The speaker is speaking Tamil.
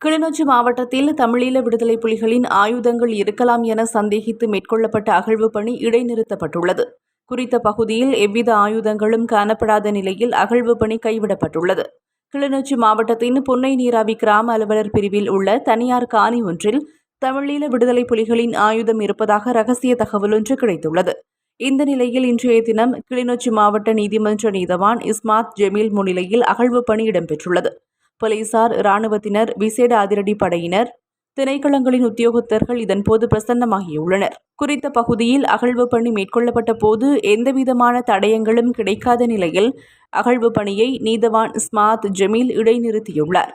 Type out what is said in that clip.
கிளிநொச்சி மாவட்டத்தில் தமிழீழ விடுதலை புலிகளின் ஆயுதங்கள் இருக்கலாம் என சந்தேகித்து மேற்கொள்ளப்பட்ட அகழ்வு பணி இடைநிறுத்தப்பட்டுள்ளது. குறித்த பகுதியில் எவ்வித ஆயுதங்களும் காணப்படாத நிலையில் அகழ்வு பணி கைவிடப்பட்டுள்ளது. கிளிநொச்சி மாவட்டத்தின் புன்னை நீராவி கிராம அலுவலர் பிரிவில் உள்ள தனியார் காணி ஒன்றில் தமிழீழ விடுதலை புலிகளின் ஆயுதம் இருப்பதாக ரகசிய தகவல் ஒன்று கிடைத்துள்ளது. இந்த நிலையில் இன்றைய தினம் கிளிநொச்சி மாவட்ட நீதிமன்ற நீதவான் இஸ்மாத் ஜெமீல் முன்னிலையில் அகழ்வு பணி இடம்பெற்றுள்ளது. போலீசார், இராணுவத்தினர், விசேட அதிரடி படையினர், திணைக்களங்களின் உத்தியோகத்தர்கள் இதன்போது பிரசன்னமாகியுள்ளனர். குறித்த பகுதியில் அகழ்வு பணி மேற்கொள்ளப்பட்ட போது எந்தவிதமான தடயங்களும் கிடைக்காத நிலையில் அகழ்வு பணியை நீதவான் இஸ்மாத் ஜெமீல் இடைநிறுத்தியுள்ளார்.